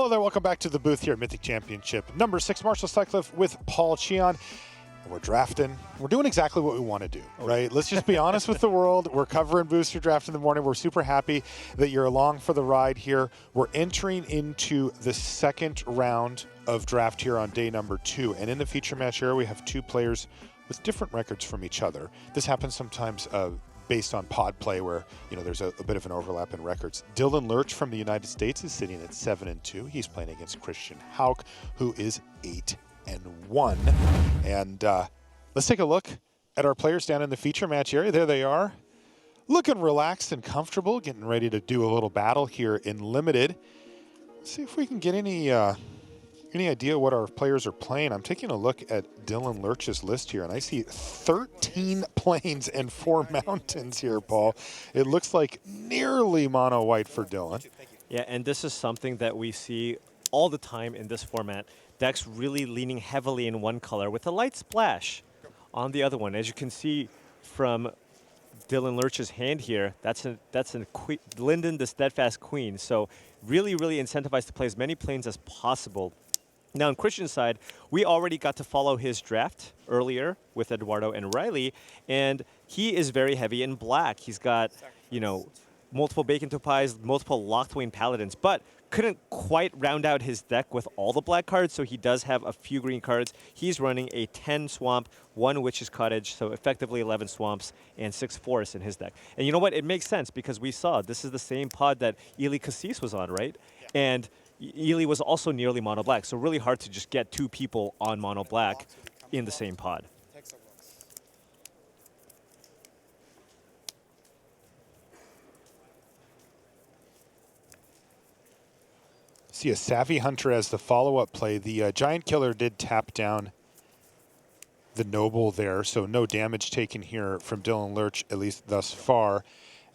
Hello there, welcome back to the booth here at Mythic Championship number 6, Marshall Sutcliffe with Paul Cheon. We're drafting. We're doing exactly what we want to do, right? Let's just be honest with the world. We're covering Booster Draft in the morning. We're super happy that you're along for the ride here. We're entering into the second round of draft here on day number 2. And in the feature match area, we have 2 players with different records from each other. This happens sometimes based on pod play where, you know, there's a bit of an overlap in records. Dylan Lerch from the United States is sitting at 7-2. He's playing against Christian Hauck, who is 8-1. And let's take a look at our players down in the feature match area. There they are, looking relaxed and comfortable, getting ready to do a little battle here in Limited. Let's see if we can get any idea what our players are playing. I'm taking a look at Dylan Lerch's list here, and I see 13 plains and 4 mountains here, Paul. It looks like nearly mono white for Dylan. Yeah, and this is something that we see all the time in this format. Decks really leaning heavily in one color with a light splash on the other one. As you can see from Dylan Lerch's hand here, that's Linden, the Steadfast Queen. So really, really incentivized to play as many planes as possible. Now, on Christian's side, we already got to follow his draft earlier with Eduardo and Riley, and he is very heavy in black. He's got, you know, multiple Bacon Topaz, multiple Locked-Wing Paladins, but couldn't quite round out his deck with all the black cards, so he does have a few green cards. He's running a 10 Swamp, 1 Witch's Cottage, so effectively 11 Swamps and 6 Forests in his deck. And you know what? It makes sense because we saw this is the same pod that Ely Cassis was on, right? Yeah. And Ely was also nearly mono black, so really hard to just get 2 people on mono black in the same pod. See a Savvy Hunter as the follow-up play. The Giant Killer did tap down the Noble there, so no damage taken here from Dylan Lerch, at least thus far.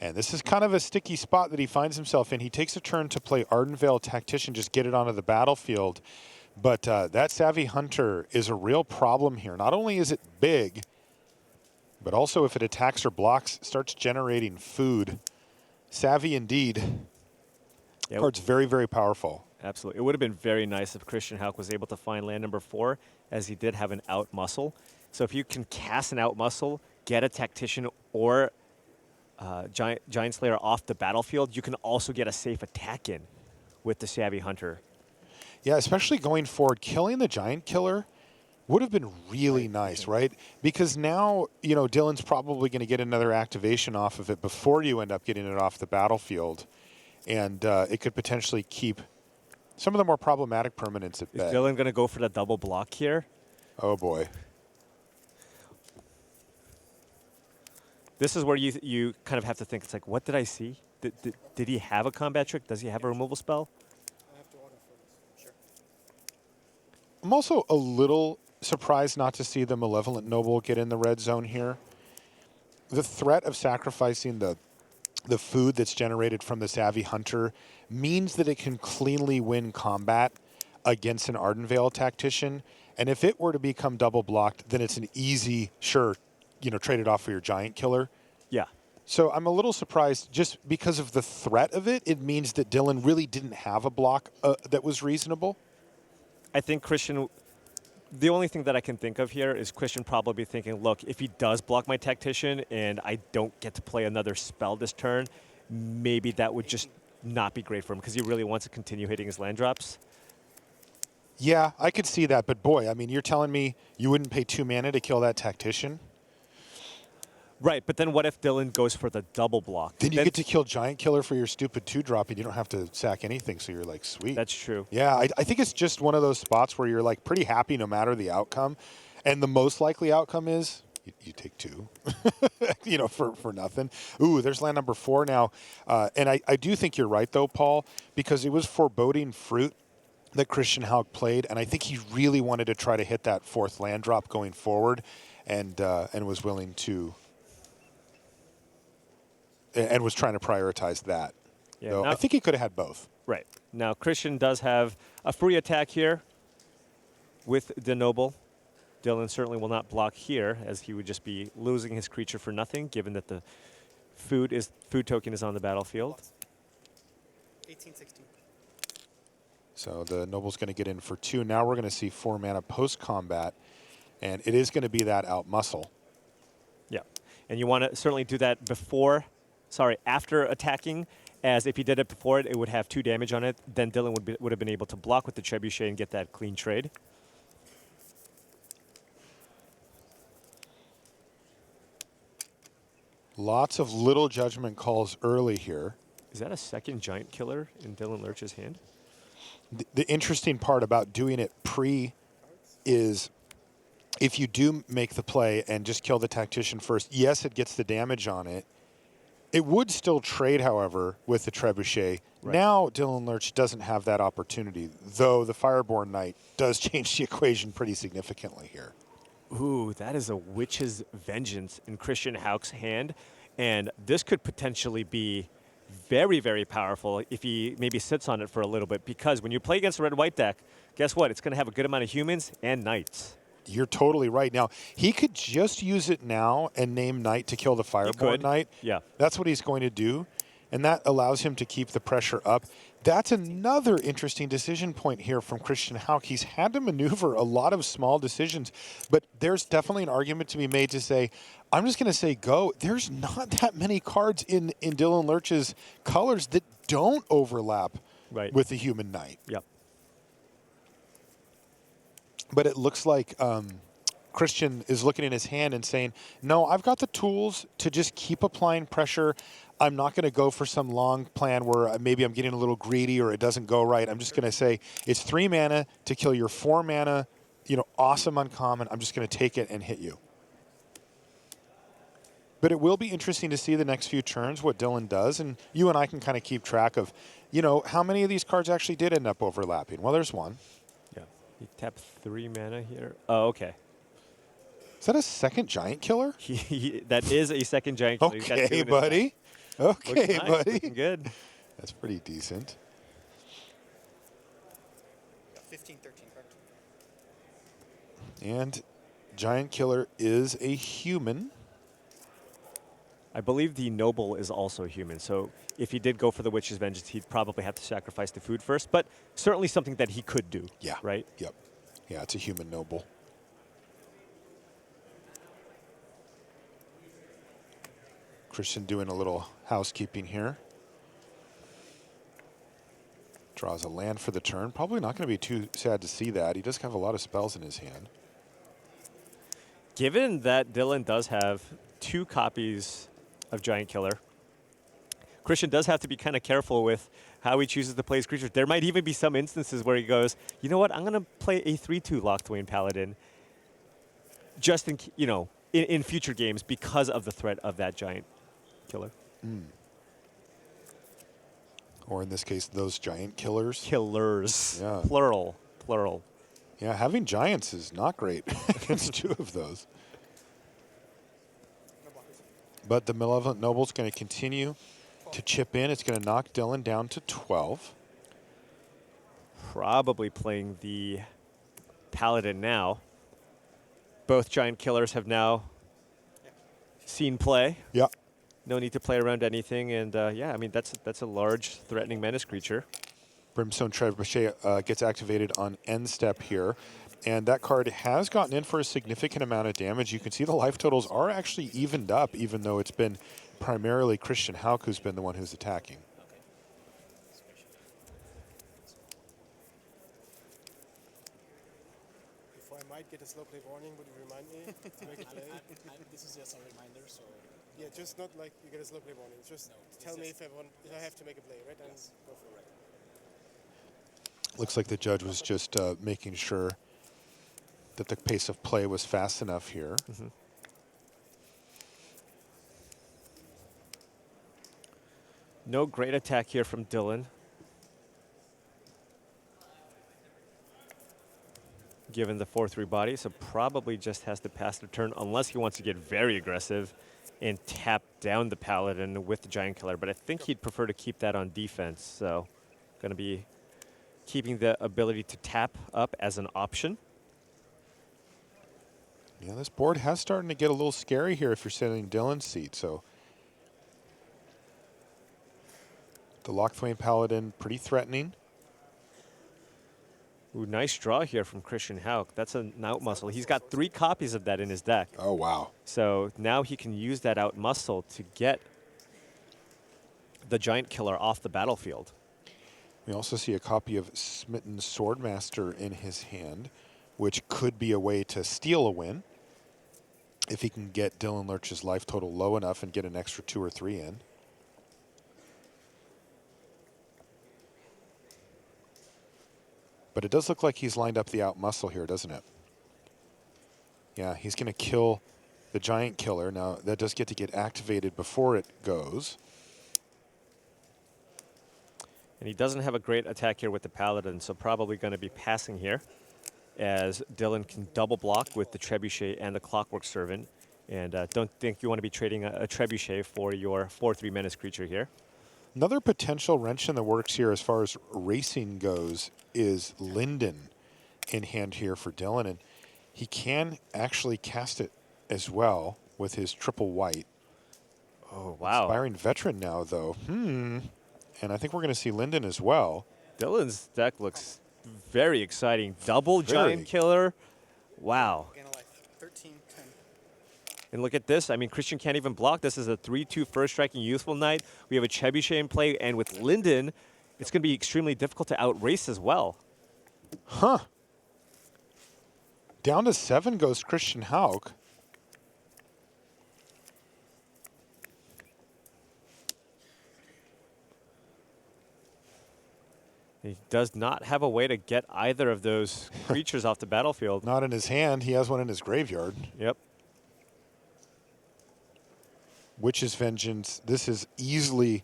And this is kind of a sticky spot that he finds himself in. He takes a turn to play Ardenvale Tactician, just get it onto the battlefield. But that Savvy Hunter is a real problem here. Not only is it big, but also if it attacks or blocks, starts generating food. Savvy indeed. Yep. Card's very, very powerful. Absolutely. It would have been very nice if Christian Hauck was able to find land number 4, as he did have an out muscle. So if you can cast an out muscle, get a Tactician or Giant Slayer off the battlefield, you can also get a safe attack in with the Savvy Hunter. Yeah, especially going forward, killing the Giant Killer would have been really nice, right? Because now, you know, Dylan's probably going to get another activation off of it before you end up getting it off the battlefield. And it could potentially keep some of the more problematic permanents at bay. Is Dylan going to go for the double block here? Oh, boy. This is where you kind of have to think, it's like, what did I see? Did he have a combat trick? Does he have a removal spell? I have to order for this. Sure. I'm also a little surprised not to see the Malevolent Noble get in the red zone here. The threat of sacrificing the food that's generated from the Savvy Hunter means that it can cleanly win combat against an Ardenvale Tactician. And if it were to become double blocked, then it's an easy, sure, you know, trade it off for your Giant Killer. Yeah. So I'm a little surprised just because of the threat of it. It means that Dylan really didn't have a block that was reasonable. I think Christian, the only thing that I can think of here is Christian probably thinking, look, if he does block my Tactician and I don't get to play another spell this turn, maybe that would just not be great for him because he really wants to continue hitting his land drops. Yeah, I could see that. But boy, I mean, you're telling me you wouldn't pay 2 mana to kill that Tactician? Right, but then what if Dylan goes for the double block? Then you get to kill Giant Killer for your stupid 2-drop, and you don't have to sack anything, so you're like, sweet. That's true. Yeah, I think it's just one of those spots where you're like pretty happy no matter the outcome. And the most likely outcome is you take 2, you know, for nothing. Ooh, there's land number 4 now. And I do think you're right, though, Paul, because it was Foreboding Fruit that Christian Hauck played, and I think he really wanted to try to hit that 4th land drop going forward and was willing to... and was trying to prioritize that. Yeah, so I think he could have had both. Right. Now, Christian does have a free attack here with the Noble. Dylan certainly will not block here, as he would just be losing his creature for nothing, given that the food token is on the battlefield. 1816. So the Noble's going to get in for 2. Now we're going to see 4 mana post-combat, and it is going to be that out-muscle. Yeah. And you want to certainly do that after attacking, as if you did it before it would have 2 damage on it. Then Dylan would have been able to block with the Trebuchet and get that clean trade. Lots of little judgment calls early here. Is that a second giant killer in Dylan Lerch's hand? The interesting part about doing it pre is if you do make the play and just kill the Tactician first, yes, it gets the damage on it. It would still trade, however, with the Trebuchet. Right. Now Dylan Lerch doesn't have that opportunity, though the Fireborn Knight does change the equation pretty significantly here. Ooh, that is a Witch's Vengeance in Christian Hauck's hand. And this could potentially be very, very powerful if he maybe sits on it for a little bit. Because when you play against a red-white deck, guess what? It's going to have a good amount of humans and knights. You're totally right. Now, he could just use it now and name Knight to kill the Fireborn Knight. Yeah. That's what he's going to do. And that allows him to keep the pressure up. That's another interesting decision point here from Christian Hauck. He's had to maneuver a lot of small decisions, but there's definitely an argument to be made to say, I'm just going to say go. There's not that many cards in Dylan Lerch's colors that don't overlap with the Human Knight. Yep. But it looks like Christian is looking in his hand and saying, no, I've got the tools to just keep applying pressure. I'm not going to go for some long plan where maybe I'm getting a little greedy or it doesn't go right. I'm just going to say it's 3 mana to kill your 4 mana, awesome uncommon. I'm just going to take it and hit you. But it will be interesting to see the next few turns what Dylan does, and you and I can kind of keep track of, how many of these cards actually did end up overlapping. Well, there's one. Yeah. You tap 3 mana here. Oh, okay. Is that a second giant killer? That is a second giant killer. Okay, buddy. Okay, nice, buddy. looking good. That's pretty decent. 15, 13, correct? And giant killer is a human. I believe the Noble is also human, so if he did go for the Witch's Vengeance, he'd probably have to sacrifice the food first, but certainly something that he could do. Yeah. Right? Yep. Yeah, it's a human Noble. Christian doing a little housekeeping here. Draws a land for the turn. Probably not going to be too sad to see that. He does have a lot of spells in his hand. Given that Dylan does have 2 copies of Giant Killer, Christian does have to be kind of careful with how he chooses to play his creatures. There might even be some instances where he goes, you know what, I'm going to play a 3/2 Locthwain Paladin just in future games because of the threat of that Giant Killer. Or in this case, those giant killers. Killers. Yeah. Plural. Yeah, having giants is not great against 2 of those. But the Malevolent Noble's going to continue to chip in. It's going to knock Dylan down to 12. Probably playing the Paladin now. Both Giant Killers have now seen play. Yeah. No need to play around anything, and yeah, I mean that's a large, threatening menace creature. Brimstone Trebuchet gets activated on end step here, and that card has gotten in for a significant amount of damage. You can see the life totals are actually evened up, even though it's been primarily Christian Hauck who's been the one who's attacking. Before I might get a slow play warning, would you remind me to make a play? This is just a reminder, so Yeah, just not like you get a slow play warning. Just tell me if I have to make a play, right? And go for it. Looks like the judge was just making sure that the pace of play was fast enough here. No great attack here from Dylan. Given the 4/3 body, so probably just has to pass the turn unless he wants to get very aggressive and tap down the Paladin with the Giant Killer. But I think he'd prefer to keep that on defense, so going to be keeping the ability to tap up as an option. Yeah, this board has starting to get a little scary here if you're sitting in Dylan's seat. So the Locthwain Paladin, pretty threatening. Ooh, nice draw here from Christian Hauck. That's an out muscle. He's got 3 copies of that in his deck. Oh, wow. So now he can use that out muscle to get the Giant Killer off the battlefield. We also see a copy of Smitten Swordmaster in his hand, which could be a way to steal a win if he can get Dylan Lerch's life total low enough and get an extra 2 or 3 in. But it does look like he's lined up the out muscle here, doesn't it? Yeah, he's going to kill the Giant Killer. Now, that does get to get activated before it goes. And he doesn't have a great attack here with the Paladin, so probably going to be passing here, as Dylan can double block with the Trebuchet and the Clockwork Servant. And don't think you want to be trading a Trebuchet for your 4/3 menace creature here. Another potential wrench in the works here as far as racing goes is Linden in hand here for Dylan. And he can actually cast it as well with his triple white. Oh, wow. Inspiring Veteran now, though. And I think we're going to see Linden as well. Dylan's deck looks very exciting. Double Giant Killer. Wow. Gain a life. 13, 10. And look at this. I mean, Christian can't even block. This is a 3/2 first striking Youthful Knight. We have a Trebuchet in play, and with Linden, it's going to be extremely difficult to outrace as well. Huh. Down to 7 goes Christian Hauck. He does not have a way to get either of those creatures off the battlefield. Not in his hand. He has one in his graveyard. Yep. Witch's Vengeance. This is easily,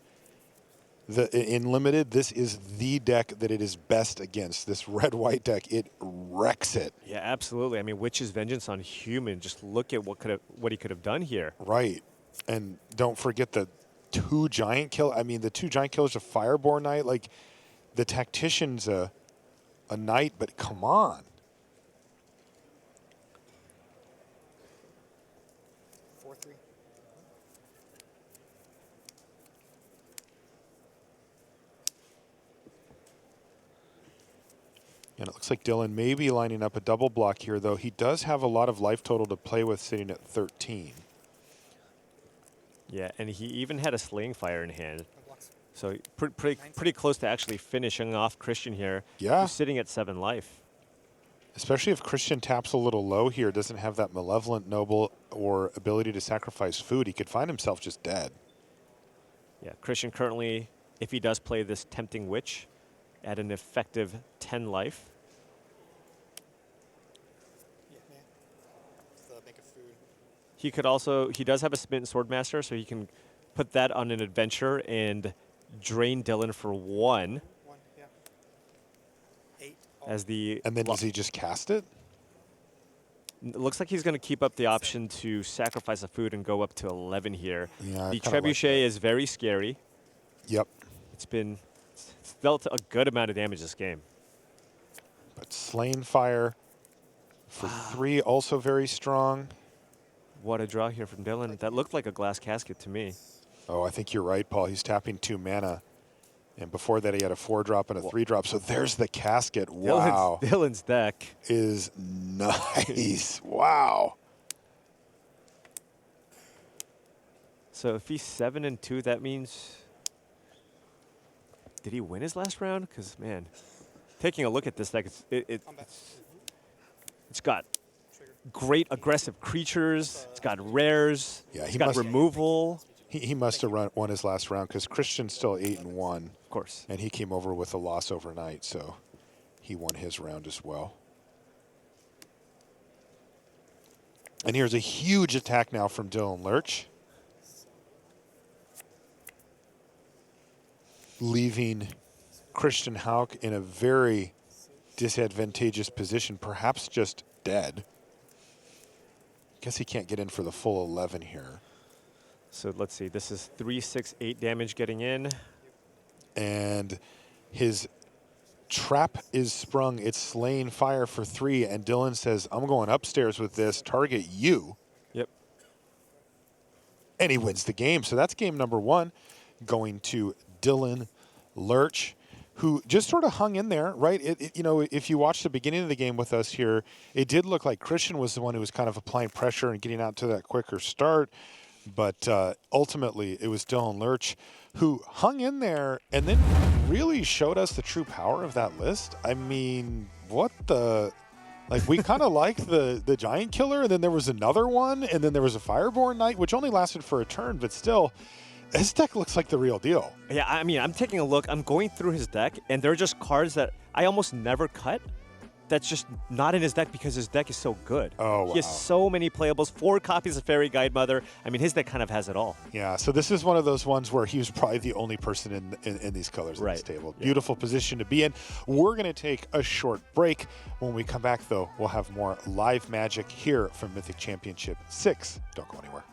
in Limited, this is the deck that it is best against. This red-white deck, it wrecks it. Yeah, absolutely. I mean, Witch's Vengeance on human. Just look at what he could have done here. Right. And don't forget the 2 Giant Kill. I mean, the 2 Giant Killers, a Fireborn Knight. Like, the Tactician's a knight, but come on. 4/3. And it looks like Dylan may be lining up a double block here, though. He does have a lot of life total to play with sitting at 13. Yeah, and he even had a Slaying Fire in hand. No blocks. So pretty close to actually finishing off Christian here. Yeah. Who's sitting at 7 life. Especially if Christian taps a little low here, doesn't have that Malevolent Noble or ability to sacrifice food, he could find himself just dead. Yeah, Christian currently, if he does play this Tempting Witch, at an effective 10 life. Yeah. So make a food. He could also, he does have a Smitten Swordmaster, so he can put that on an adventure and drain Dylan for 1 1, yeah. 8. as the... And then does he just cast it? It looks like he's going to keep up the option to sacrifice a food and go up to 11 here. Yeah, I the kinda like Trebuchet is very scary. Yep. It's dealt a good amount of damage this game. But Slain Fire for 3, also very strong. What a draw here from Dylan. That looked like a glass casket to me. Oh, I think you're right, Paul. He's tapping 2 mana. And before that, he had a 4-drop and a 3-drop. So there's the casket. Wow. Dylan's deck is nice. Wow. So if he's 7-2, that means... Did he win his last round? Because, man, taking a look at this deck, it's got great aggressive creatures. It's got rares. Yeah, it's got removal. He must have won his last round because Christian's still 8-1. Of course. And he came over with a loss overnight, so he won his round as well. And here's a huge attack now from Dylan Lerch, leaving Christian Hauck in a very disadvantageous position, perhaps just dead. Guess he can't get in for the full 11 here. So let's see. This is 3, 6, 8 damage getting in. And his trap is sprung. It's Slain Fire for 3. And Dylan says, I'm going upstairs with this. Target you. Yep. And he wins the game. So that's game number 1 going to Dylan Lerch. who just sort of hung in there, right? You know, if you watch the beginning of the game with us here, it did look like Christian was the one who was kind of applying pressure and getting out to that quicker start. But ultimately, it was Dylan Lerch who hung in there and then really showed us the true power of that list. I mean, what the... Like, we kind of liked the Giant Killer, and then there was another one, and then there was a Fireborn Knight, which only lasted for a turn, but still, his deck looks like the real deal. Yeah, I mean, I'm taking a look. I'm going through his deck, and there are just cards that I almost never cut that's just not in his deck because his deck is so good. Oh, wow. He has so many playables, 4 copies of Fairy Guide Mother. I mean, his deck kind of has it all. Yeah, so this is one of those ones where he was probably the only person in these colors on this table. Yeah. Beautiful position to be in. We're going to take a short break. When we come back, though, we'll have more live magic here from Mythic Championship VI. Don't go anywhere.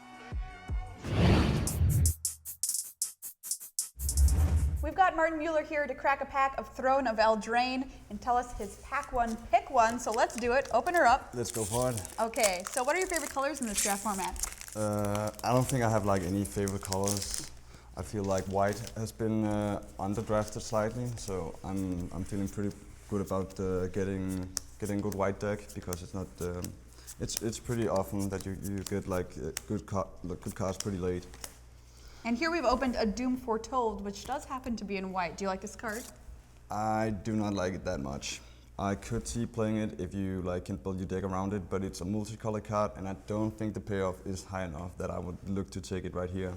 We've got Martin Mueller here to crack a pack of Throne of Eldraine and tell us his pack one, pick one. So let's do it. Open her up. Let's go for it. Okay, so what are your favorite colors in this draft format? I don't think I have like any favorite colors. I feel like white has been underdrafted slightly, so I'm feeling pretty good about getting good white deck because it's not it's pretty often that you get like good cards pretty late. And here we've opened a Doom Foretold, which does happen to be in white. Do you like this card? I do not like it that much. I could see playing it if you like can build your deck around it, but it's a multicolor card, and I don't think the payoff is high enough that I would look to take it right here.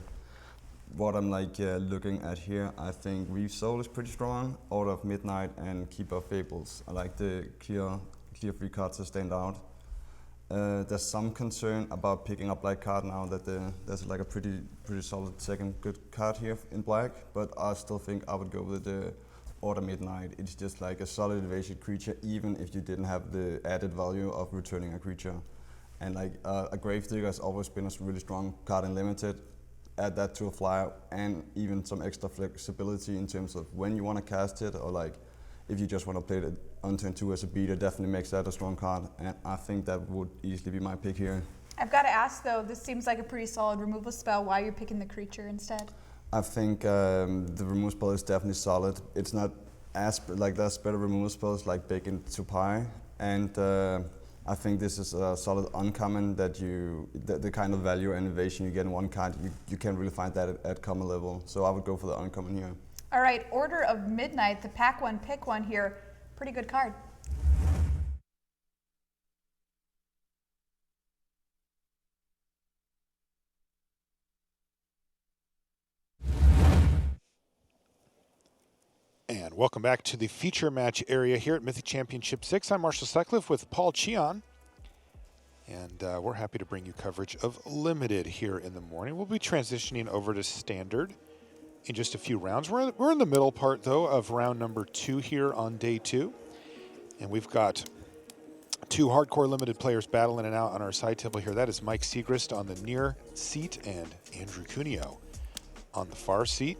What I'm like looking at here, I think Reef Soul is pretty strong, Order of Midnight, and Keeper of Fables. I like the clear free cards that stand out. There's some concern about picking up black card now that there's like a pretty solid second good card here in black, but I still think I would go with the Order Midnight. It's just like a solid evasion creature, even if you didn't have the added value of returning a creature. And like a Gravedigger has always been a really strong card in Limited. Add that to a flyer and even some extra flexibility in terms of when you want to cast it, or like if you just want to play it on turn 2 as a beater, definitely makes that a strong card, and I think that would easily be my pick here. I've got to ask though, this seems like a pretty solid removal spell. Why you're picking the creature instead? I think the removal spell is definitely solid. It's not as like there's better removal spells like Bake into Pie, and I think this is a solid uncommon that the kind of value and innovation you get in one card, you can't really find that at common level. So I would go for the uncommon here. All right, Order of Midnight, the pack one, pick one here. Pretty good card. And welcome back to the feature match area here at Mythic Championship VI. I'm Marshall Sutcliffe with Paul Cheon. And we're happy to bring you coverage of Limited here in the morning. We'll be transitioning over to Standard in just a few rounds. We're in the middle part, though, of round number 2 here on day 2. And we've got 2 hardcore Limited players battling it out on our side table here. That is Mike Siegrist on the near seat and Andrew Cuneo on the far seat.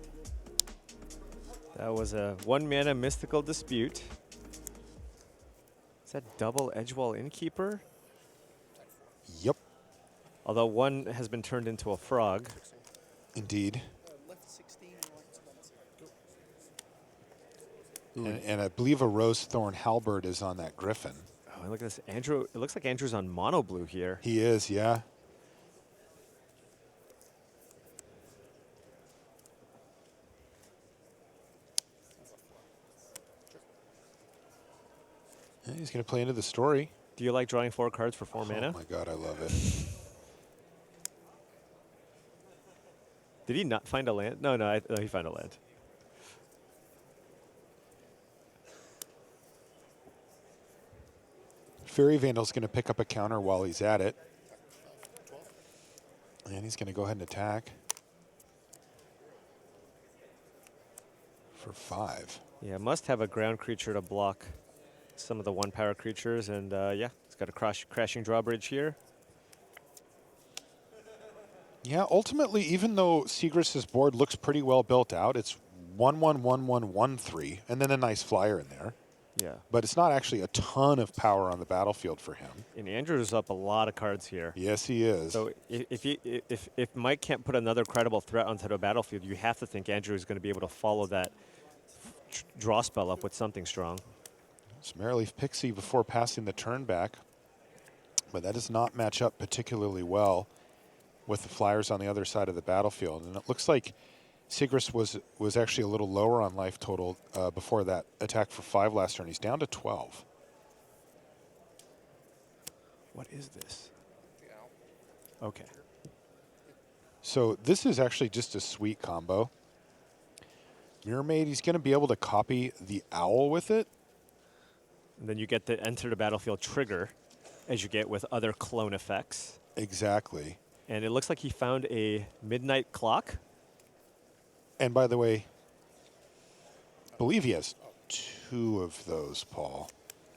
That was a 1-mana mystical dispute. Is that double Edgewall Innkeeper? Yep, Although one has been turned into a frog. indeed. Left 16 and right 20. And I believe a Rose Thorn Halberd is on that Griffin. Oh, look at this. Andrew, it looks like Andrew's on mono blue here. He is, yeah. And he's going to play into the story. Do you like drawing 4 cards for 4 mana? Oh my God, I love it. Did he not find a land? No, he found a land. Fairy Vandal's going to pick up a counter while he's at it. And he's going to go ahead and attack for 5. Yeah, must have a ground creature to block some of the 1-power creatures, and yeah, it's got a crashing drawbridge here. Yeah, ultimately, even though Siegrist's board looks pretty well built out, it's 1/1/1/1/1/3, and then a nice flyer in there. Yeah. But it's not actually a ton of power on the battlefield for him. And Andrew's up a lot of cards here. Yes, he is. So if Mike can't put another credible threat onto the battlefield, you have to think Andrew is going to be able to follow that draw spell up with something strong. It's Merrileaf Pixie before passing the turn back. But that does not match up particularly well with the Flyers on the other side of the battlefield. And it looks like Sigris was actually a little lower on life total before that attack for 5 last turn. He's down to 12. What is this? Okay. So this is actually just a sweet combo. Mirror Maid, he's going to be able to copy the owl with it. And then you get the enter the battlefield trigger, as you get with other clone effects. Exactly. And it looks like he found a midnight clock. And by the way, I believe he has 2 of those, Paul.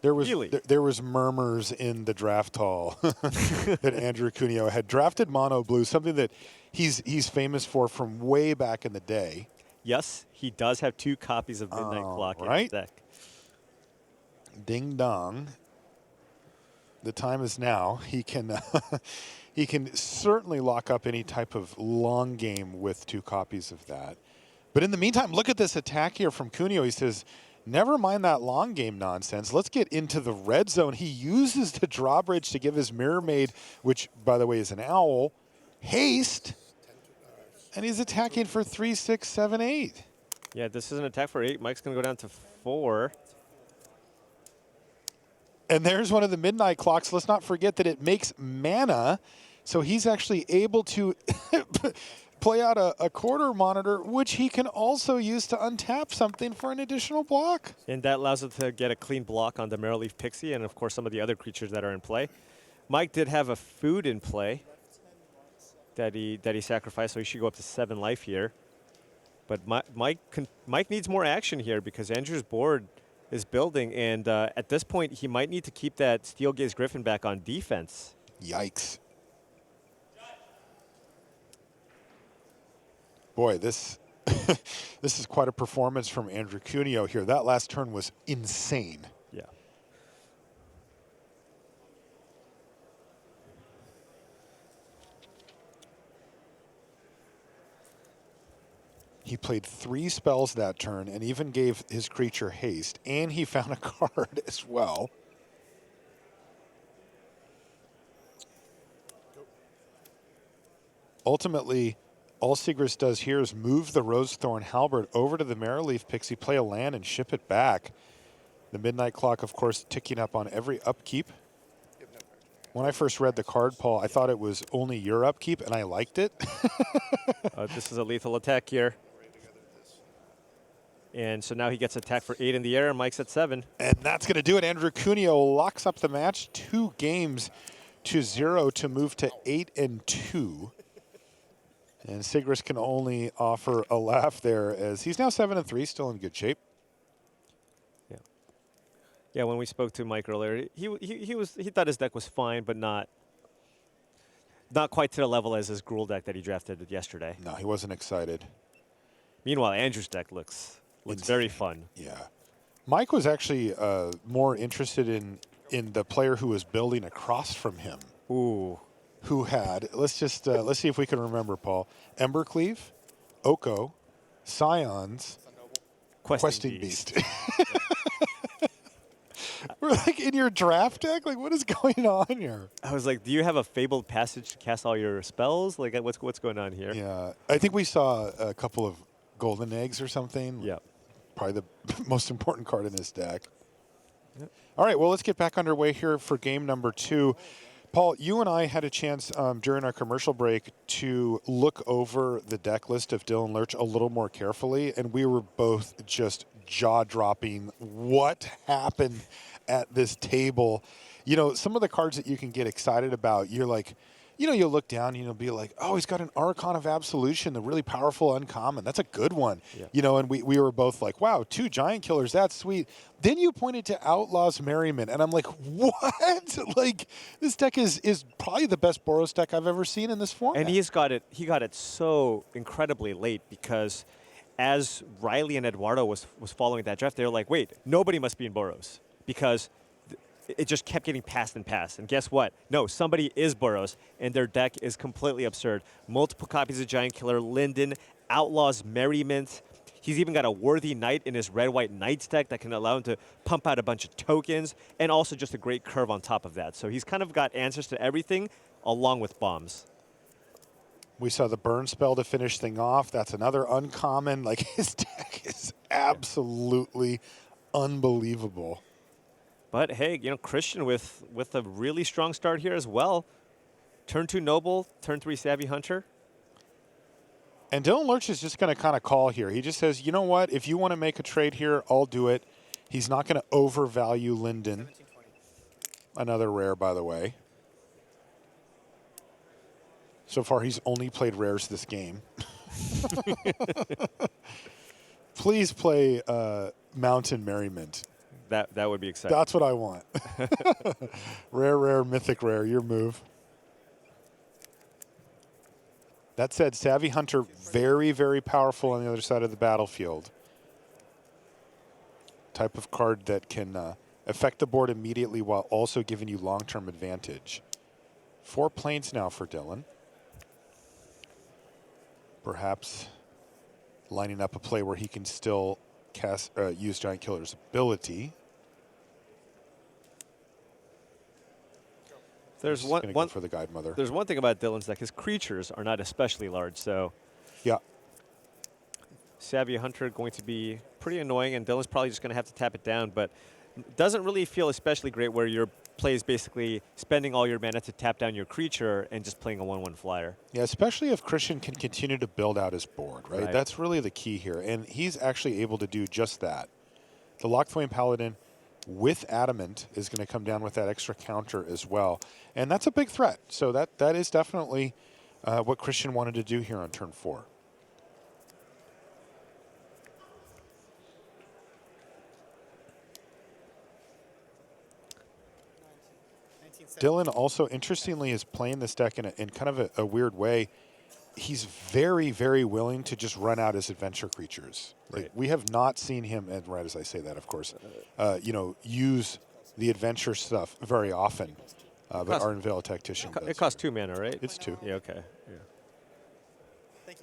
There was Really? there was murmurs in the draft hall that Andrew Cuneo had drafted mono blue, something that he's famous for from way back in the day. Yes, he does have 2 copies of Midnight Clock in his deck. Ding dong. The time is now. He can he can certainly lock up any type of long game with 2 copies of that. But in the meantime, look at this attack here from Cuneo. He says, never mind that long game nonsense. Let's get into the red zone. He uses the drawbridge to give his Mirror Maid, which, by the way, is an owl, haste. And he's attacking for 3, 6, 7, 8. Yeah, this is an attack for 8. Mike's going to go down to 4. And there's one of the midnight clocks. Let's not forget that it makes mana. So he's actually able to play out a quarter monitor, which he can also use to untap something for an additional block. And that allows it to get a clean block on the Merrileaf Pixie and, of course, some of the other creatures that are in play. Mike did have a food in play that he sacrificed, so he should go up to 7 life here. But Mike needs more action here because Andrew's board is building, and at this point, he might need to keep that Steel Gaze Griffin back on defense. Yikes. Boy, this this is quite a performance from Andrew Cuneo here. That last turn was insane. Yeah. He played 3 spells that turn and even gave his creature haste, and he found a card as well. Ultimately, all Sigris does here is move the Rosethorn Halberd over to the Merrileaf Pixie, play a land, and ship it back. The Midnight Clock, of course, ticking up on every upkeep. When I first read the card, Paul, I thought it was only your upkeep, and I liked it. This is a lethal attack here. And so now he gets attacked for 8 in the air, and Mike's at 7. And that's going to do it. Andrew Cuneo locks up the match 2 games to 0 to move to 8-2. And Sigris can only offer a laugh there as he's now 7-3, still in good shape. Yeah. Yeah, when we spoke to Mike earlier, he thought his deck was fine, but not quite to the level as his Gruul deck that he drafted yesterday. No, he wasn't excited. Meanwhile, Andrew's deck looks very fun. Yeah. Mike was actually more interested in the player who was building across from him. Ooh. Who had, let's see if we can remember, Paul. Embercleave, Oko, Scions, Questing Beast. We're like in your draft deck? Like, what is going on here? I was like, do you have a Fabled Passage to cast all your spells? Like, what's going on here? Yeah. I think we saw a couple of golden eggs or something. Yeah. Probably the most important card in his deck. Yep. All right, well, let's get back underway here for game number 2. Paul, you and I had a chance during our commercial break to look over the deck list of Dylan Lerch a little more carefully, and we were both just jaw-dropping. What happened at this table? You know, some of the cards that you can get excited about, you're like, you know, you'll look down and you'll be like, oh, he's got an Archon of Absolution, the really powerful uncommon. That's a good one. Yeah. You know, and we were both like, wow, 2 giant killers, that's sweet. Then you pointed to Outlaw's Merriment, and I'm like, what? Like, this deck is probably the best Boros deck I've ever seen in this format. And he got it so incredibly late because as Riley and Eduardo was following that draft, they were like, wait, nobody must be in Boros because it just kept getting passed and passed. And guess what? No, somebody is Boros, and their deck is completely absurd. Multiple copies of Giant Killer, Linden, Outlaws, Merriment. He's even got a Worthy Knight in his red-white Knights deck that can allow him to pump out a bunch of tokens, and also just a great curve on top of that. So he's kind of got answers to everything, along with bombs. We saw the burn spell to finish thing off. That's another uncommon. Like, his deck is absolutely unbelievable. But hey, you know, Christian with a really strong start here as well. Turn 2 Noble, turn 3 Savvy Hunter. And Dylan Lerch is just going to kind of call here. He just says, you know what? If you want to make a trade here, I'll do it. He's not going to overvalue Linden. Another rare, by the way. So far, he's only played rares this game. Please play Mountain Merriment. That would be exciting. That's what I want. Rare, mythic rare, your move. That said, Savvy Hunter, very, very powerful on the other side of the battlefield. Type of card that can affect the board immediately while also giving you long-term advantage. 4 planes now for Dylan. Perhaps lining up a play where he can still cast use Giant Killer's ability. There's Go one for the Guide Mother. There's one thing about Dylan's deck. His creatures are not especially large, so Yeah. Savvy Hunter going to be pretty annoying, and Dylan's probably just going to have to tap it down, but doesn't really feel especially great where your play is basically spending all your mana to tap down your creature and just playing a 1/1 flyer. Yeah, especially if Christian can continue to build out his board, right? Right. That's really the key here, and he's actually able to do just that. The Lockthwain Paladin with Adamant is going to come down with that extra counter as well, and that's a big threat. So that is definitely what Christian wanted to do here on turn 4. Dylan also, interestingly, is playing this deck in kind of a weird way. He's very, very willing to just run out his adventure creatures. Like, Right. we have not seen him, and right as I say that, of course, you know, use the adventure stuff very often. But costs- Arden Vale Tactician does. It costs 2 mana, right? It's 2. Yeah, okay. Yeah. Thank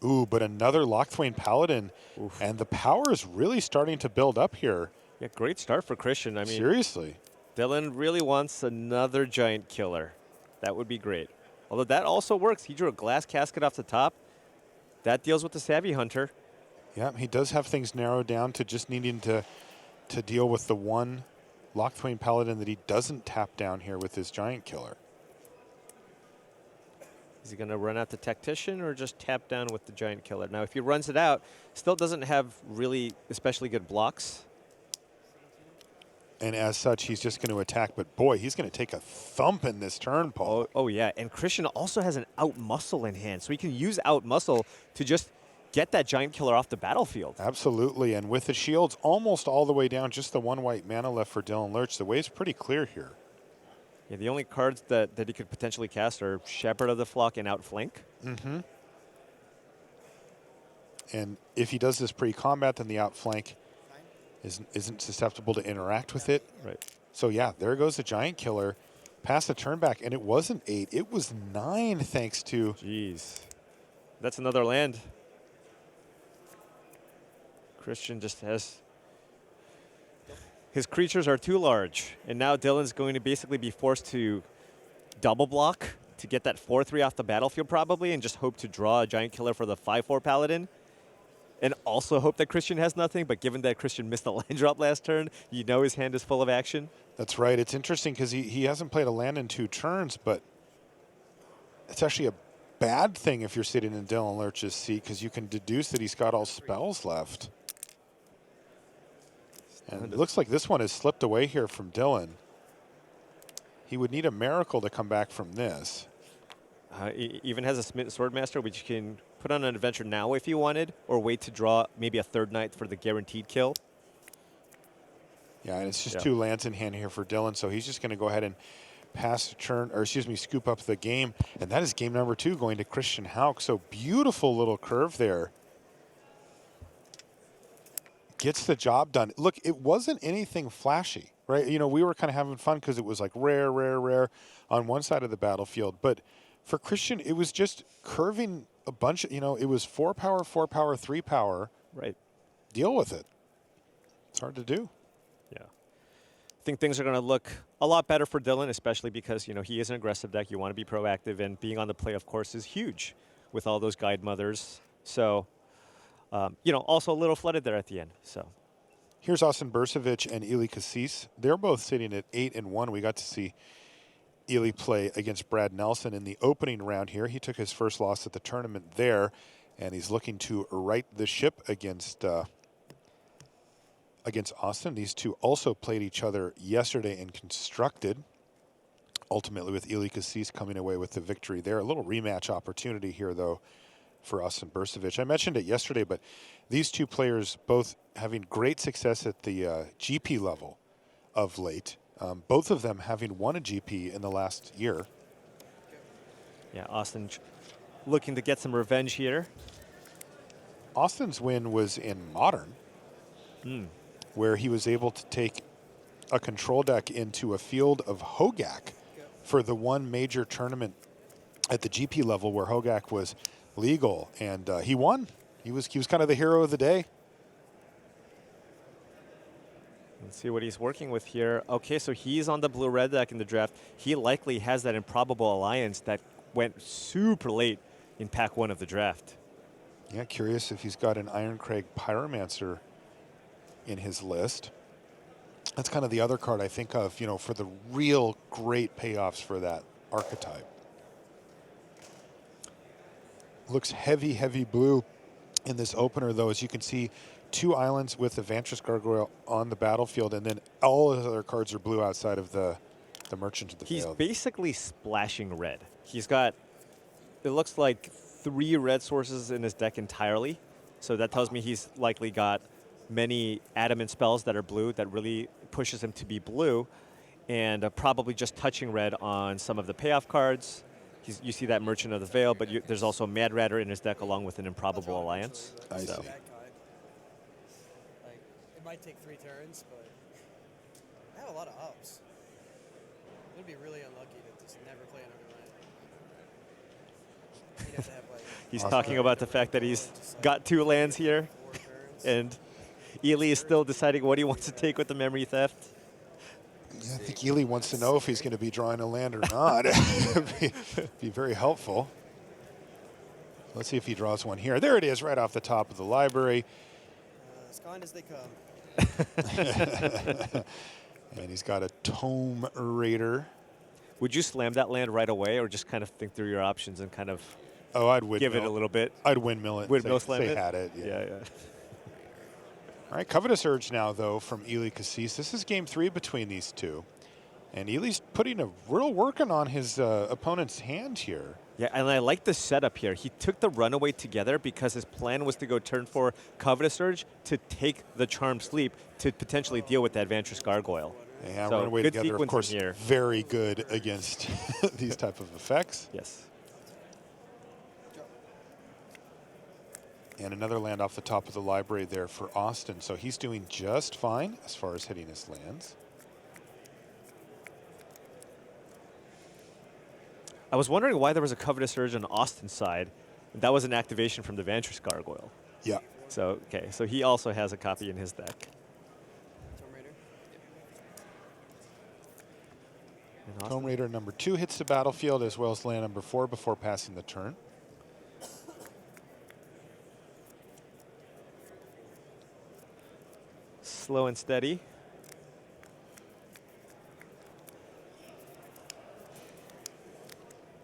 you. Ooh, but another Lockthwain Paladin, and the power is really starting to build up here. Yeah, great start for Christian. I mean, Seriously. Dylan really wants another Giant Killer. That would be great. Although that also works. He drew a glass casket off the top. That deals with the Savvy Hunter. Yeah, he does have things narrowed down to just needing to deal with the one Lockthwain Paladin that he doesn't tap down here with his Giant Killer. Is he going to run out the Tactician or just tap down with the Giant Killer? Now, if he runs it out, still doesn't have really especially good blocks. And as such, he's just going to attack. But boy, he's going to take a thump in this turn, Paul. Oh, yeah. And Christian also has an Out Muscle in hand. So he can use Out Muscle to just get that Giant Killer off the battlefield. Absolutely. And with the shields almost all the way down, just the 1 white mana left for Dylan Lerch, the way's pretty clear here. Yeah, the only cards that he could potentially cast are Shepherd of the Flock and Outflank. Mm-hmm. And if he does this pre-combat, then the outflank isn't susceptible to interact with it. Right. So yeah, there goes the Giant Killer. Past the turn back, and it wasn't 8, it was 9 thanks to... Jeez. That's another land. Christian just has... His creatures are too large, and now Dylan's going to basically be forced to double block to get that 4/3 off the battlefield probably, and just hope to draw a Giant Killer for the 5/4 Paladin. And also hope that Christian has nothing, but given that Christian missed the land drop last turn, you know his hand is full of action. That's right. It's interesting because he hasn't played a land in 2 turns, but it's actually a bad thing if you're sitting in Dylan Lerch's seat because you can deduce that he's got all spells left. And it looks like this one has slipped away here from Dylan. He would need a miracle to come back from this. He even has a Smitten Swordmaster, which you can put on an adventure now if you wanted, or wait to draw maybe a 3rd night for the guaranteed kill. Yeah, and it's just 2 lands in hand here for Dylan, so he's just going to go ahead and pass the turn, or excuse me, scoop up the game. And that is game number 2 going to Christian Hauck. So beautiful little curve there. Gets the job done. Look, it wasn't anything flashy, right? You know, we were kind of having fun because it was like rare on one side of the battlefield. But For Christian, it was just curving a bunch. It was 4 power, 4 power, 3 power. Right. Deal with it. It's hard to do. Yeah. I think things are going to look a lot better for Dylan, especially because, he is an aggressive deck. You want to be proactive, and being on the play, of course, is huge with all those guide mothers. So, also a little flooded there at the end. So, Here's Austin Burcevic and Eli Cassis. They're both sitting at 8-1. We got to see Eli play against Brad Nelson in the opening round here. He took his first loss at the tournament there, and he's looking to right the ship against Austin. These two also played each other yesterday in Constructed, ultimately with Eli Cassis coming away with the victory there. A little rematch opportunity here, though, for Austin Burcevic. I mentioned it yesterday, but these two players both having great success at the GP level of late. Both of them having won a GP in the last year. yeah, Austin looking to get some revenge here. Austin's win was in Modern, where he was able to take a control deck into a field of Hogak for the one major tournament at the GP level where Hogak was legal, and he won. He was kind of the hero of the day. Let's see what he's working with here. Okay, so he's on the blue-red deck in the draft. He likely has that Improbable Alliance that went super late in pack 1 of the draft. Yeah, curious if he's got an Ironcrag Pyromancer in his list. That's kind of the other card I think of, for the real great payoffs for that archetype. Looks heavy, heavy blue in this opener, though. As you can see, 2 islands with the Vantress Gargoyle on the battlefield, and then all his other cards are blue outside of the Merchant of the He's Veil. basically splashing red. He's got, it looks like 3 red sources in his deck entirely. So that tells me he's likely got many adamant spells that are blue that really pushes him to be blue, and probably just touching red on some of the payoff cards. You see that Merchant of the Veil, but there's also Mad Ratter in his deck along with an Improbable Alliance. I see. That kind. Like, it might take 3 turns, but I have a lot of ups. It would be really unlucky to just never play another land. He'd have to have, like, He's talking about the fact that he's got 2 lands here, 4 turns. and Ely is still deciding what he wants to take with the memory theft. Yeah, I think Ely wants to know if he's going to be drawing a land or not. be very helpful. Let's see if he draws one here. There it is, right off the top of the library. As kind as they come. And he's got a Tome Raider. Would you slam that land right away, or just kind of think through your options and kind of Oh, I'd windmill. give it a little bit? I'd windmill it. Windmill say, slam say it? had it. Yeah. All right, Covetous Urge now, though, from Eli Cassis. This is game 3 between these two. And Eli's putting a real working on his opponent's hand here. Yeah, and I like the setup here. He took the Runaway together because his plan was to go turn 4 Covetous Urge to take the Charmed Sleep to potentially deal with that Vantress Gargoyle. Yeah, So, Runaway good together, of sequencing course, here. very good against these type of effects. Yes. And another land off the top of the library there for Austin. So he's doing just fine as far as hitting his lands. I was wondering why there was a Covetous Urge on Austin's side. That was an activation from the Vantress Gargoyle. Yeah. So, okay, so he also has a copy in his deck. Tomb Raider. And Austin- Tome Raider number 2 hits the battlefield, as well as land number 4 before passing the turn. Slow and steady.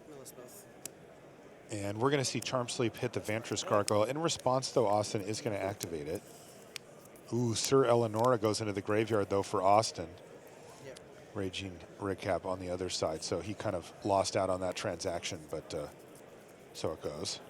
Millismith. And we're going to see Charm Sleep hit the Vantress Gargoyle. In response, though, Austin is going to activate it. Ooh, Sir Eleonora goes into the graveyard, though, for Austin. Yeah. Raging Redcap on the other side. So he kind of lost out on that transaction, but so it goes.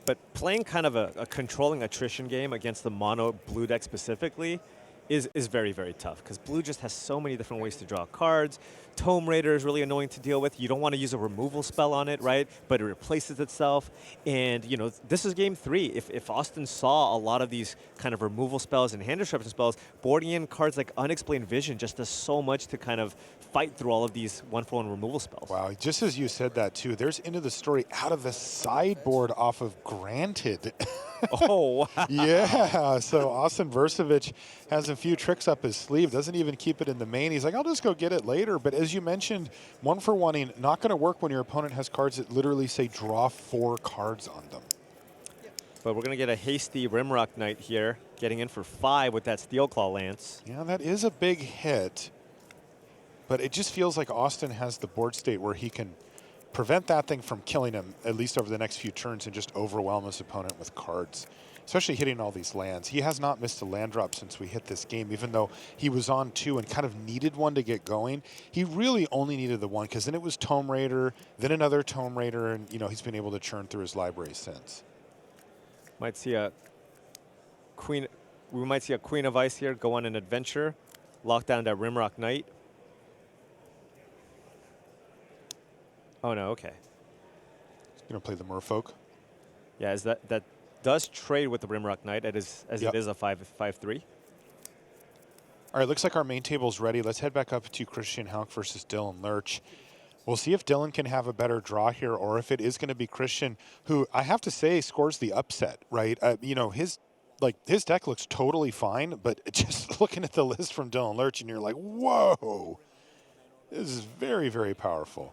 But playing kind of a controlling attrition game against the mono blue deck specifically is very, very tough because blue just has so many different ways to draw cards. Tome Raider is really annoying to deal with. You don't want to use a removal spell on it, right? But it replaces itself. And, you know, this is game 3. If Austin saw a lot of these kind of removal spells and hand disruption spells, boarding in cards like Unexplained Vision just does so much to kind of fight through all of these 1-for-1 removal spells. Wow, just as you said that too, there's Into the Story out of the sideboard off of Granted. Oh, wow. Yeah, so Austin Versovich has a few tricks up his sleeve, doesn't even keep it in the main. He's like, I'll just go get it later. But as you mentioned, 1-for-1ing, not going to work when your opponent has cards that literally say draw 4 cards on them. But we're going to get a hasty Rimrock Knight here, getting in for 5 with that Steel Claw Lance. Yeah, that is a big hit. But it just feels like Austin has the board state where he can prevent that thing from killing him, at least over the next few turns, and just overwhelm his opponent with cards, especially hitting all these lands. He has not missed a land drop since we hit this game, even though he was on 2 and kind of needed one to get going. He really only needed the 1 because then it was Tome Raider, then another Tome Raider, and you know he's been able to churn through his library since. Might see a Queen. We might see a Queen of Ice here go on an adventure, lock down that Rimrock Knight. Oh no, okay. He's gonna play the Merfolk. Yeah, is that does trade with the Rimrock Knight as Yep. it is a 5/3. All right, looks like our main table's ready. Let's head back up to Christian Hauck versus Dylan Lerch. We'll see if Dylan can have a better draw here, or if it is going to be Christian, who I have to say scores the upset. Right? You know, his deck looks totally fine, but just looking at the list from Dylan Lerch, and you're like, whoa, this is very, very powerful.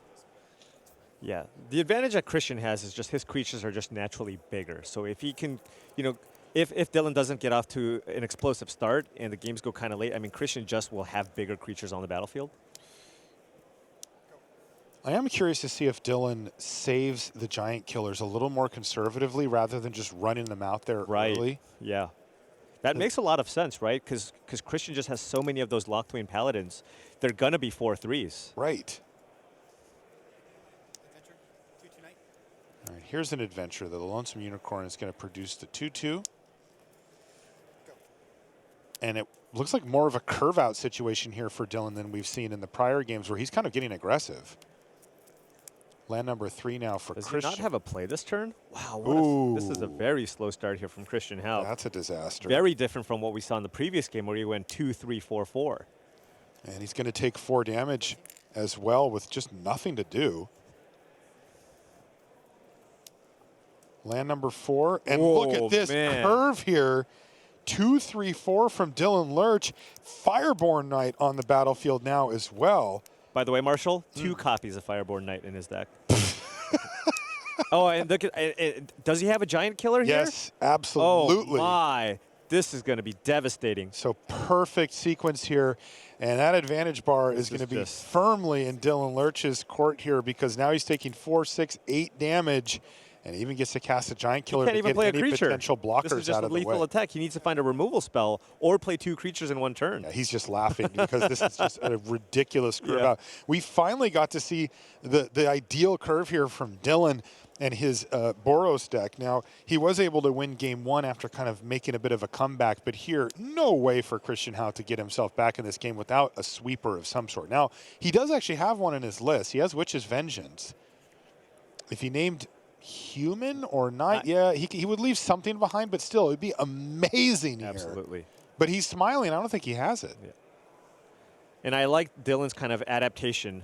Yeah, the advantage that Christian has is just his creatures are just naturally bigger. So if he can, you know, if Dylan doesn't get off to an explosive start and the games go kind of late, I mean, Christian just will have bigger creatures on the battlefield. I am curious to see if Dylan saves the giant killers a little more conservatively rather than just running them out there early. Yeah. That makes a lot of sense, right? Because Christian just has so many of those Locthwain Paladins. They're going to be 4/3s. Right. All right, here's an adventure. The Lonesome Unicorn is going to produce the 2/2. And it looks like more of a curve-out situation here for Dylan than we've seen in the prior games where he's kind of getting aggressive. Land number 3 now for Does Christian. he not have a play this turn? Wow, this is a Ooh. very slow start here from Christian Hauck. That's a disaster. Very different from what we saw in the previous game where he went 2-3-4-4. And he's going to take 4 damage as well with just nothing to do. Land number 4. And look Whoa, at this man. curve here. 2-3-4 from Dylan Lerch. Fireborn Knight on the battlefield now as well. By the way, Marshall, 2 copies of Fireborn Knight in his deck. Oh, and look at, does he have a giant killer here? Yes, absolutely. Oh my, this is going to be devastating. So perfect sequence here. And that advantage bar is going to be firmly in Dylan Lerch's court here because now he's taking 4, 6, 8 damage. And even gets to cast a giant killer He can't to even get play a any creature. potential blockers This is just out a of the lethal way. attack. He needs to find a removal spell or play 2 creatures in 1 turn. Yeah, he's just laughing because this is just a ridiculous curve Yeah. out. We finally got to see the ideal curve here from Dylan and his Boros deck. Now, he was able to win game 1 after kind of making a bit of a comeback, but here, no way for Christian Hauck to get himself back in this game without a sweeper of some sort. Now, he does actually have one in his list. He has Witch's Vengeance. If he named human or not, yeah, he would leave something behind, but still, it would be amazing here. Absolutely. But he's smiling. I don't think he has it. Yeah. And I like Dylan's kind of adaptation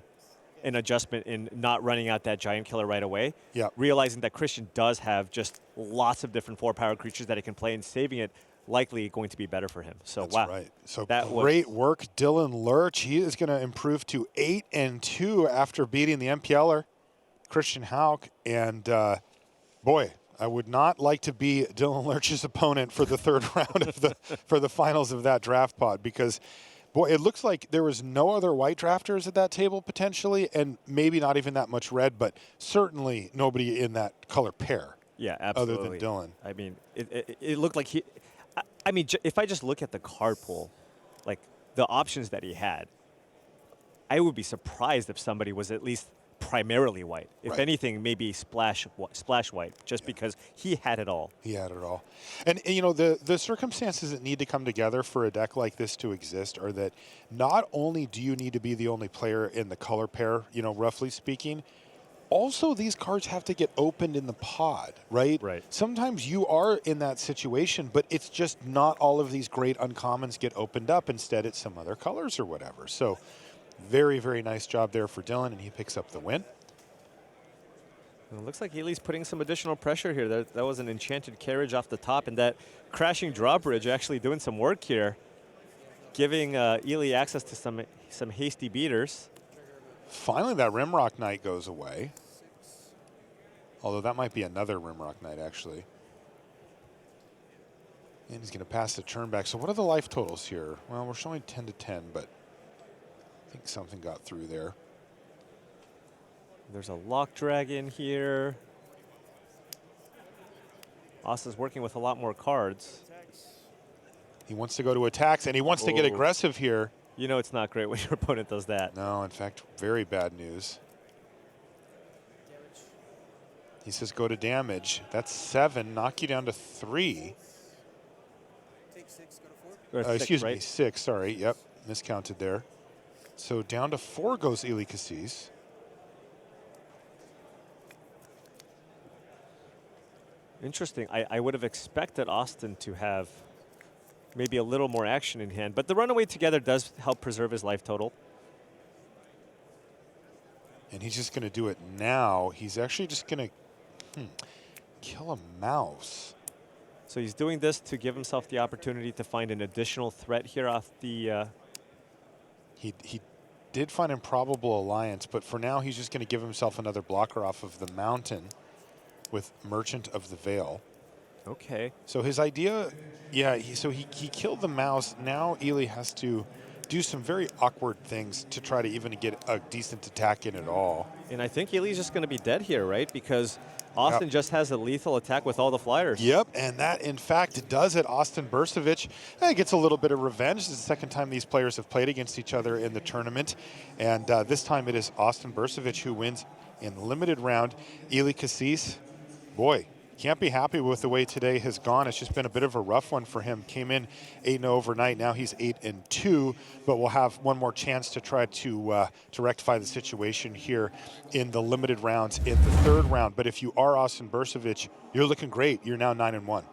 and adjustment in not running out that giant killer right away. Yeah. Realizing that Christian does have just lots of different 4-power creatures that he can play, and saving it likely going to be better for him. So That's wow. right. So That great work, Dylan Lerch. He is going to improve to 8-2 after beating the MPLer, Christian Hauck. And boy, I would not like to be Dylan Lerch's opponent for the 3rd round of for the finals of that draft pod, because boy, it looks like there was no other white drafters at that table potentially, and maybe not even that much red, but certainly nobody in that color pair. Yeah, absolutely. Other than Dylan. I mean, it looked like he. I mean, if I just look at the card pool, like the options that he had, I would be surprised if somebody was at least primarily white. If Right. anything, maybe splash white, just because he had it all. He had it all. And you know, the circumstances that need to come together for a deck like this to exist are that not only do you need to be the only player in the color pair, you know, roughly speaking, also these cards have to get opened in the pod, right? Right. Sometimes you are in that situation, but it's just not all of these great uncommons get opened up. Instead, it's some other colors or whatever. So very, very nice job there for Dylan, and he picks up the win. It looks like Ely's putting some additional pressure here. That was an enchanted carriage off the top, and that crashing drawbridge actually doing some work here, giving Ely access to some hasty beaters. Finally, that Rimrock Knight goes away. Although that might be another Rimrock Knight, actually. And he's going to pass the turn back. So what are the life totals here? Well, we're showing 10 to 10, but I think something got through there. There's a Lock Dragon here. Austin's working with a lot more cards. He wants to go to attacks, and he wants to get Oh. aggressive here. You know it's not great when your opponent does that. No, in fact, very bad news. He says go to damage. That's 7, knock you down to 3. Take 6, go to 4. Or six, Excuse me, right? 6, sorry. Yep, miscounted there. So down to 4 goes Ely Cassis. Interesting. I would have expected Austin to have maybe a little more action in hand, but the runaway together does help preserve his life total. And he's just going to do it now. He's actually just going to kill a mouse. So he's doing this to give himself the opportunity to find an additional threat here off the... He did find Improbable Alliance, but for now he's just going to give himself another blocker off of the mountain with Merchant of the Veil. Okay. So his idea, yeah, he killed the mouse. Now Ely has to do some very awkward things to try to even get a decent attack in at all. And I think Ely's just going to be dead here, right? Because Austin just has a lethal attack with all the flyers. Yep, and that, in fact, does it. Austin Bursavich gets a little bit of revenge. This is the second time these players have played against each other in the tournament. And this time it is Austin Bursavich who wins in the limited round. Ely Cassis, boy, can't be happy with the way today has gone. It's just been a bit of a rough one for him. Came in 8-0 overnight. Now he's 8-2, but we'll have one more chance to try to rectify the situation here in the limited rounds in the third round. But if you are Austin Bursavich, you're looking great. You're now 9-1.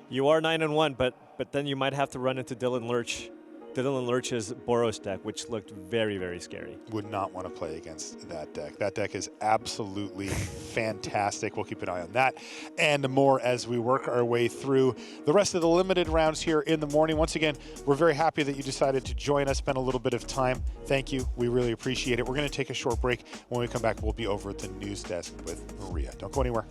You are 9-1, but then you might have to run into Dylan Lerch's Boros deck, which looked very, very scary. Would not want to play against that deck. That deck is absolutely fantastic. We'll keep an eye on that and more as we work our way through the rest of the limited rounds here in the morning. Once again, we're very happy that you decided to join us, spend a little bit of time. Thank you. We really appreciate it. We're going to take a short break. When we come back, we'll be over at the news desk with Maria. Don't go anywhere.